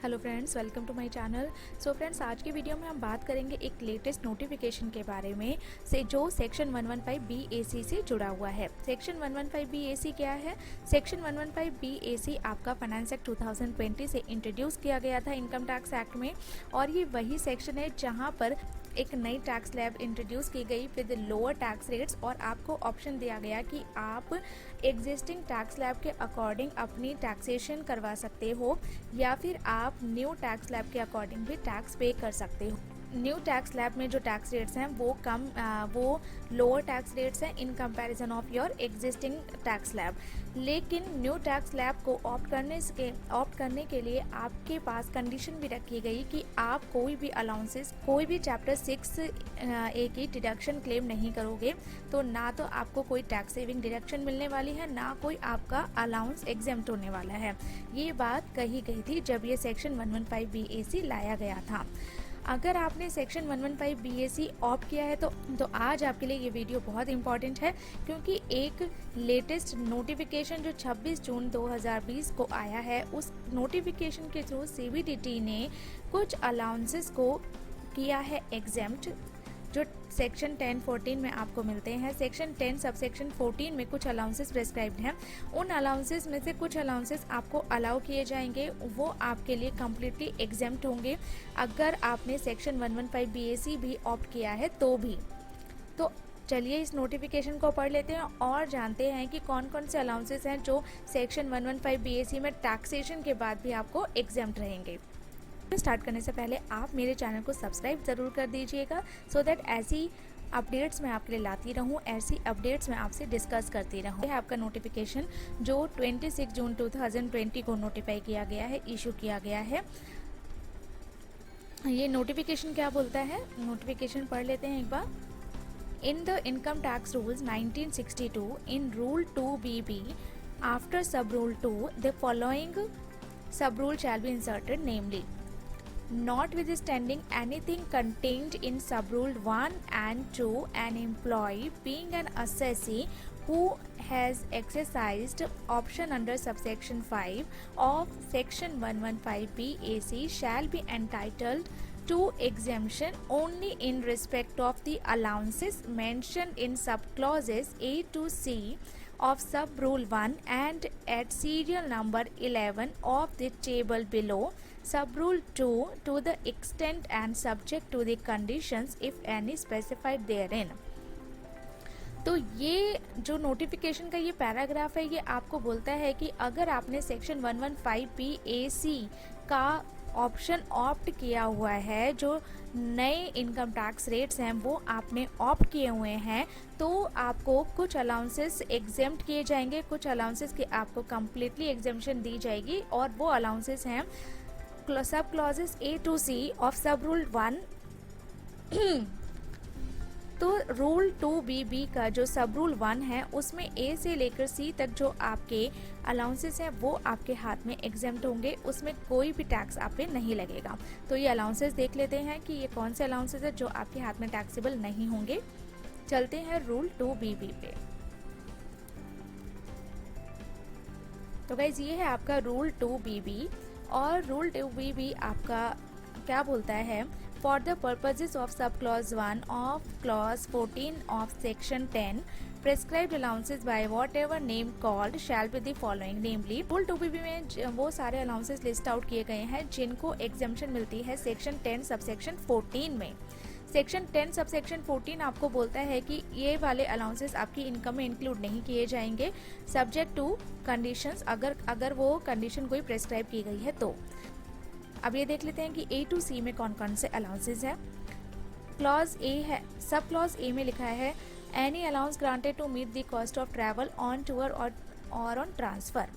Hello friends, welcome to my channel. So friends, आज की video में हम बात करेंगे एक लेटेस्ट नोटिफिकेशन के बारे में से जो सेक्शन 115 BAC से जुड़ा हुआ है। सेक्शन 115 BAC क्या है? सेक्शन 115 BAC आपका फाइनेंस एक्ट 2020 से इंट्रोड्यूस किया गया था इनकम टैक्स एक्ट में, और ये वही सेक्शन है जहाँ पर एक नई टैक्स स्लैब इंट्रोड्यूस की गई विद लोअर टैक्स रेट्स, और आपको ऑप्शन दिया गया कि आप एग्जिस्टिंग टैक्स स्लैब के अकॉर्डिंग अपनी टैक्सेशन करवा सकते हो या फिर आप न्यू टैक्स स्लैब के अकॉर्डिंग भी टैक्स पे कर सकते हो। न्यू टैक्स स्लैब में जो टैक्स रेट्स हैं वो लोअर टैक्स रेट्स हैं in comparison of your existing tax slab. लेकिन न्यू टैक्स स्लैब को ऑप्ट करने के लिए आपके पास कंडीशन भी रखी गई कि आप कोई भी अलाउंसेस, कोई भी चैप्टर 6A की डिडक्शन क्लेम नहीं करोगे, तो ना तो आपको कोई टैक्स सेविंग डिडक्शन मिलने वाली है, ना कोई आपका अलाउंस एग्जेम्प्ट होने वाला है। ये बात कही गई थी जब ये सेक्शन 115 BAC लाया गया था। अगर आपने सेक्शन 115 BAC ऑप्ट किया है तो आज आपके लिए ये वीडियो बहुत इंपॉर्टेंट है, क्योंकि एक लेटेस्ट नोटिफिकेशन जो 26 जून 2020 को आया है, उस नोटिफिकेशन के थ्रू CBDT ने कुछ अलाउंसेस को किया है एग्जेम्प्ट, जो सेक्शन 10-14 में आपको मिलते हैं। सेक्शन 10 सबसेक्शन 14 में कुछ अलाउंसेस प्रेस्क्राइब्ड हैं। उन अलाउंसेस में से कुछ अलाउंसेस आपको अलाउ किए जाएंगे, वो आपके लिए कम्प्लीटली एग्जेम्प्ट होंगे अगर आपने सेक्शन 115 BAC भी ऑप्ट किया है तो भी। तो चलिए इस नोटिफिकेशन को पढ़ लेते हैं और जानते हैं कि कौन कौन से अलाउंसेस हैं जो सेक्शन 115 BAC में टैक्सेशन के बाद भी आपको एग्जेम्प्ट रहेंगे। स्टार्ट करने से पहले आप मेरे चैनल को सब्सक्राइब ज़रूर कर दीजिएगा, सो दैट ऐसी अपडेट्स मैं आपके लिए लाती रहूं, ऐसी अपडेट्स मैं आपसे डिस्कस करती रहूं। यह है आपका नोटिफिकेशन जो 26 जून 2020 को नोटिफाई किया गया है, इशू किया गया है। ये नोटिफिकेशन क्या बोलता है, नोटिफिकेशन पढ़ लेते हैं एक बार। In the income tax rules 1962, in rule 2BB, after sub rule 2, the following sub rule shall be inserted, namely, notwithstanding anything contained in subrule 1 and 2, an employee being an assessee who has exercised option under subsection 5 of section 115 BAC shall be entitled to exemption only in respect of the allowances mentioned in subclauses A to C of sub rule 1 and at serial number 11 of the table below, sub rule 2 to the extent and subject to the conditions if any specified therein। तो ये जो notification का ये paragraph है, ये आपको बोलता है कि अगर आपने सेक्शन 115 BAC का ऑप्शन ऑप्ट किया हुआ है, जो नए इनकम टैक्स रेट्स हैं वो आपने ऑप्ट किए हुए हैं, तो आपको कुछ अलाउंसेस एग्जेम्प्ट किए जाएंगे, कुछ अलाउंसेस की आपको कम्प्लीटली एग्जेम्पशन दी जाएगी, और वो अलाउंसेस हैं सब clauses A to C of सब रूल 1। तो रूल 2BB का जो सब रूल 1 है, उसमें A से लेकर C तक जो आपके अलाउंसेस हैं वो आपके हाथ में एग्जेम्प्ट होंगे, उसमें कोई भी टैक्स आप पे नहीं लगेगा। तो ये अलाउंसेस देख लेते हैं कि ये कौन से अलाउंसेस हैं जो आपके हाथ में टैक्सेबल नहीं होंगे। चलते हैं रूल 2BB पे। तो गाइज, ये है आपका रूल 2BB, और रूल 2BB आपका क्या बोलता है? For the purposes of subclause 1 of clause 14 of section 10, prescribed allowances by whatever name called shall be the following, namely, rule 2BB में वो सारे अलाउंसेस लिस्ट आउट किए गए हैं जिनको एग्जेम्पशन मिलती है सेक्शन 10 सबसेक्शन 14 में। सेक्शन 10 सबसेक्शन 14 आपको बोलता है कि ये वाले अलाउंसेस आपकी इनकम में इंक्लूड नहीं किए जाएंगे, सब्जेक्ट टू कंडीशंस, अगर वो कंडीशन कोई प्रेस्क्राइब की गई है तो। अब ये देख लेते हैं कि A to C में कौन कौन से अलाउंसेस हैं। क्लॉज A है, सब क्लॉज A में लिखा है any allowance granted to meet the cost of travel on tour और on transfer.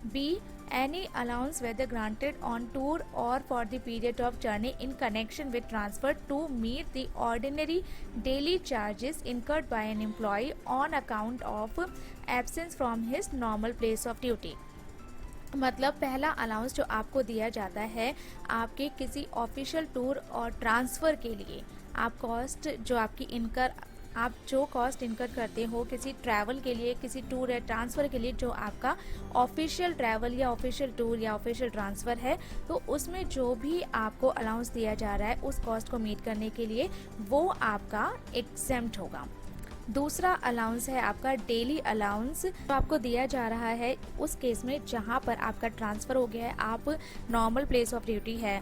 B, any allowance whether granted on tour or for the period of journey in connection with transfer to meet the ordinary daily charges incurred by an employee on account of absence from his normal place of duty। मतलब पहला allowance जो आपको दिया जाता है आपके किसी official tour और ट्रांसफ़र के लिए, आप कॉस्ट जो आपकी इनकर आप जो कॉस्ट इनकर करते हो किसी ट्रैवल के लिए, किसी टूर या ट्रांसफ़र के लिए, जो आपका ऑफिशियल ट्रैवल या ऑफिशियल टूर या ऑफिशियल ट्रांसफ़र है, तो उसमें जो भी आपको अलाउंस दिया जा रहा है उस कॉस्ट को मीट करने के लिए वो आपका एग्जेम्प्ट होगा। दूसरा अलाउंस है आपका डेली अलाउंस, जो आपको दिया जा रहा है उस केस में जहाँ पर आपका ट्रांसफ़र हो गया है, आप नॉर्मल प्लेस ऑफ ड्यूटी है,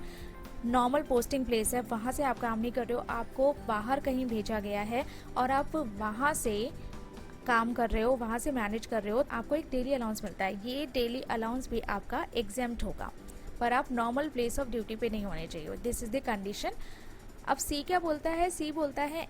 नॉर्मल पोस्टिंग प्लेस है, वहाँ से आप काम नहीं कर रहे हो, आपको बाहर कहीं भेजा गया है और आप वहाँ से काम कर रहे हो, वहाँ से मैनेज कर रहे हो, आपको एक डेली अलाउंस मिलता है। ये डेली अलाउंस भी आपका एग्जेम्प्ट होगा, पर आप नॉर्मल प्लेस ऑफ ड्यूटी पे नहीं होने चाहिए। This is the condition. अब सी क्या बोलता है? सी बोलता है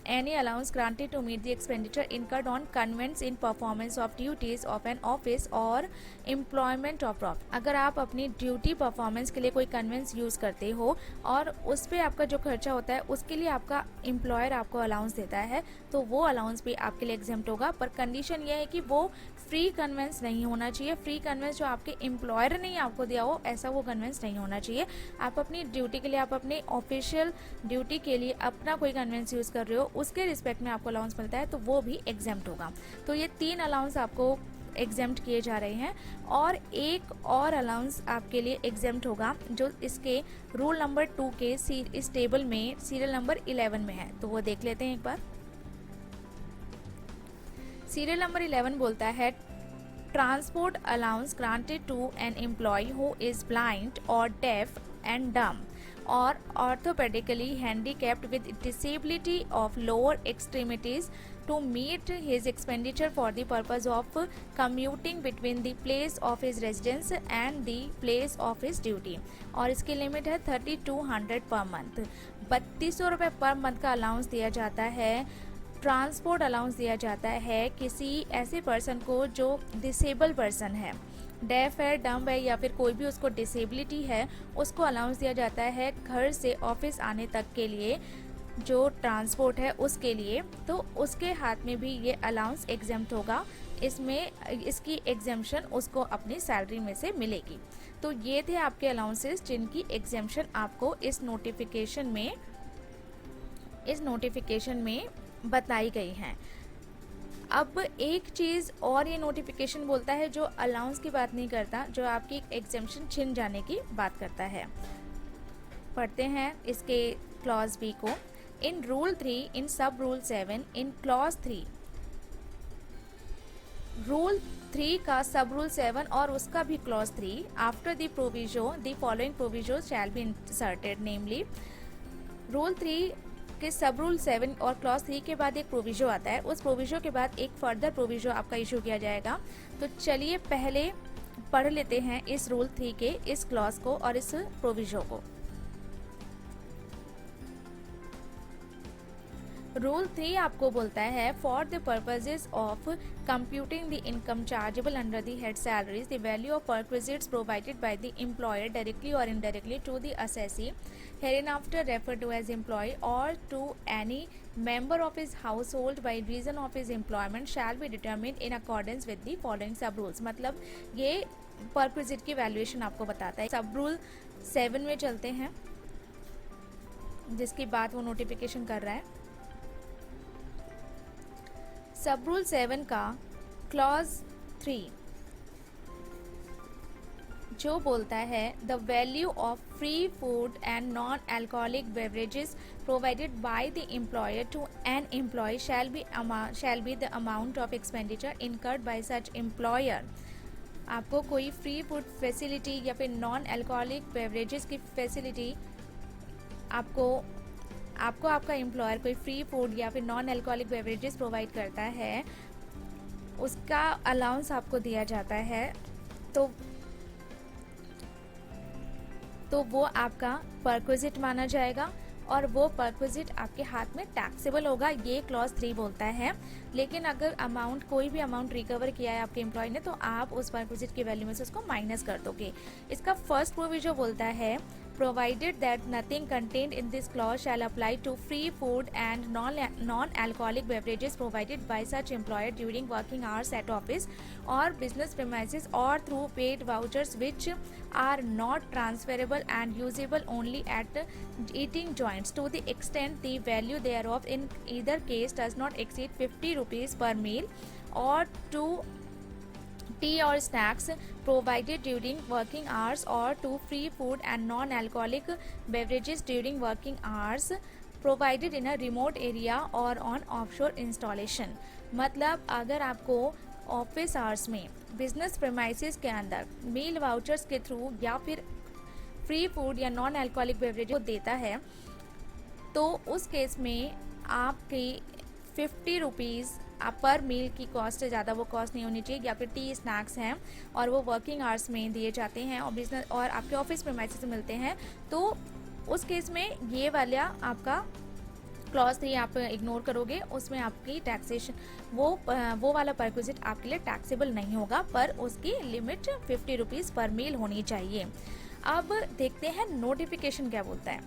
any allowance granted to meet the expenditure incurred on conveyance in performance of duties of an office or employment of profit। अगर आप अपनी ड्यूटी परफॉर्मेंस के लिए कोई कन्वेंस यूज़ करते हो और उस पर आपका जो खर्चा होता है उसके लिए आपका एम्प्लॉयर आपको अलाउंस देता है, तो वो अलाउंस भी आपके लिए एग्जेम्प्ट होगा, पर कंडीशन ये है कि वो फ्री कन्वेंस नहीं होना चाहिए। फ्री कन्वेंस जो आपके एम्प्लॉयर ने आपको दिया हो, ऐसा वो कन्वेंस नहीं होना चाहिए। आप अपनी ड्यूटी के लिए, आप अपनी ऑफिशियल ड्यूटी के लिए अपना कोई कन्वेंस यूज़ कर रहे हो, उसके रिस्पेक्ट में आपको अलाउंस मिलता है, तो वो भी एग्जेम्प्ट होगा। तो ये 3 अलाउंस आपको एग्जेम्प्ट किए जा रहे हैं, और एक और अलाउंस आपके लिए एग्जेम्प्ट होगा जो इसके रूल नंबर 2 के इस टेबल में सीरियल नंबर 11 में है। तो वो देख लेते हैं एक बार। सीरियल नंबर 11 बोलता है transport allowance granted to an employee who is blind और deaf and dumb or orthopedically handicapped with disability of lower extremities to meet his expenditure for the purpose of commuting between the place of his residence and the place of his duty। और इसकी limit है 3200 per month. 3200 रुपये per month का allowance दिया जाता है, transport allowance दिया जाता है किसी ऐसे पर्सन को जो डिसेबल पर्सन है, डेफ है, डम्ब है, या फिर कोई भी उसको डिसेबिलिटी है, उसको अलाउंस दिया जाता है घर से ऑफिस आने तक के लिए जो ट्रांसपोर्ट है उसके लिए, तो उसके हाथ में भी ये अलाउंस एग्जेम्प्ट होगा। इसकी एग्जेम्पशन उसको अपनी सैलरी में से मिलेगी। तो ये थे आपके अलाउंसेस जिनकी एग्जेम्पशन आपको इस नोटिफिकेशन में बताई गई हैं। अब एक चीज़ और ये नोटिफिकेशन बोलता है जो अलाउंस की बात नहीं करता, जो आपकी एग्जेम्पशन छिन जाने की बात करता है। पढ़ते हैं इसके क्लॉज बी को। इन रूल 3 इन सब रूल 7 इन क्लॉज 3, रूल 3 का सब रूल 7 और उसका भी clause 3, after the proviso the following proviso shall be inserted, namely rule 3 के सब रूल 7 और क्लॉज 3 के बाद एक प्रोविजो आता है, उस प्रोविजो के बाद एक फर्दर प्रोविजो आपका इशू किया जाएगा। तो चलिए पहले पढ़ लेते हैं इस रूल 3 के इस क्लॉज को और इस प्रोविजो को। रूल 3 आपको बोलता है for the purposes of computing the income chargeable under the head salaries the value of perquisites provided by the employer directly और indirectly to the assessee hereinafter referred to as employee or to any member of his household by reason of his employment shall be determined in accordance with the following sub rules। मतलब ये perquisite की valuation आपको बताता है। सब rule 7 में चलते हैं जिसकी बात वो नोटिफिकेशन कर रहा है। सब रूल 7 का क्लॉज 3 जो बोलता है the value of free food and non alcoholic beverages provided by the employer to an employee shall be the amount of expenditure incurred by such employer. आपको कोई फ्री फूड फैसिलिटी या फिर non alcoholic beverages की facility आपको आपका employer कोई free food या फिर नॉन अल्कोहलिक बेवरेजेस प्रोवाइड करता है, उसका अलाउंस आपको दिया जाता है, तो वो आपका परक्विजिट माना जाएगा और वो परक्विजिट आपके हाथ में टैक्सेबल होगा, ये क्लॉज 3 बोलता है। लेकिन अगर कोई भी अमाउंट रिकवर किया है आपके एम्प्लॉय ने, तो आप उस परक्विजिट की वैल्यू में से उसको माइनस कर दोगे। इसका फर्स्ट प्रोविजो बोलता है provided that nothing contained in this clause shall apply to free food and non-alcoholic beverages provided by such employer during working hours at office or business premises or through paid vouchers which are not transferable and usable only at eating joints to the extent the value thereof in either case does not exceed 50 rupees per meal, or to tea or snacks provided during working hours, or to free food and non-alcoholic beverages during working hours provided in a remote area or on offshore installation। मतलब अगर आपको office hours में business premises के अंदर मील vouchers के through या फिर free food या नॉन अल्कोहलिक बेवरेज को देता है, तो उस केस में आपकी 50 रुपीज़ पर मील की कॉस्ट से ज़्यादा वो कॉस्ट नहीं होनी चाहिए, या फिर टी स्नैक्स हैं और वो वर्किंग आवर्स में दिए जाते हैं और बिजनेस और आपके ऑफिस प्रीमाइसेस से मिलते हैं, तो उस केस में ये वाला आपका क्लॉज 3 आप इग्नोर करोगे, उसमें आपकी टैक्सेशन वो वाला परक्विजिट आपके लिए टैक्सेबल नहीं होगा, पर उसकी लिमिट 50 रुपीज़ पर मील होनी चाहिए। अब देखते हैं नोटिफिकेशन क्या बोलता है।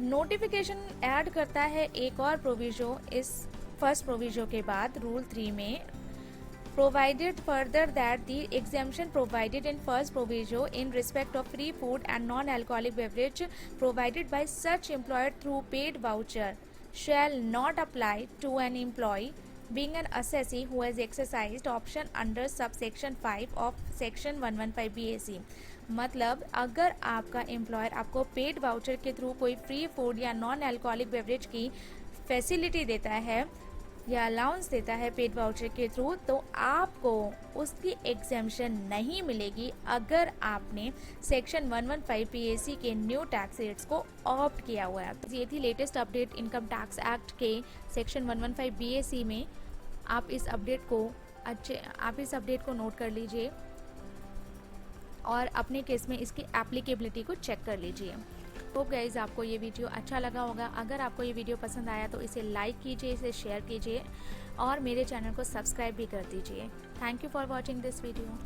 नोटिफिकेशन ऐड करता है एक और प्रोविजो इस फर्स्ट प्रोविजो के बाद रूल 3 में, provided further that the exemption provided in first proviso in respect of free food and non-alcoholic beverage provided by such employer through paid voucher shall not apply to an employee being an assessee who has exercised option under subsection 5 of section 115 BAC। मतलब अगर आपका employer आपको paid voucher के through कोई free food या non alcoholic beverage की facility देता है या अलाउंस देता है पेड वाउचर के थ्रू, तो आपको उसकी एग्जेम्पशन नहीं मिलेगी अगर आपने सेक्शन 115 PAC के न्यू टैक्स रेट्स को ऑप्ट किया हुआ है। ये थी latest update income tax act के सेक्शन 115 BAC में। आप इस अपडेट को नोट कर लीजिए और अपने केस में इसकी एप्लीकेबिलिटी को चेक कर लीजिए। होप गाइज आपको ये वीडियो अच्छा लगा होगा। अगर आपको ये वीडियो पसंद आया तो इसे लाइक कीजिए, इसे शेयर कीजिए और मेरे चैनल को सब्सक्राइब भी कर दीजिए। Thank you for watching this video.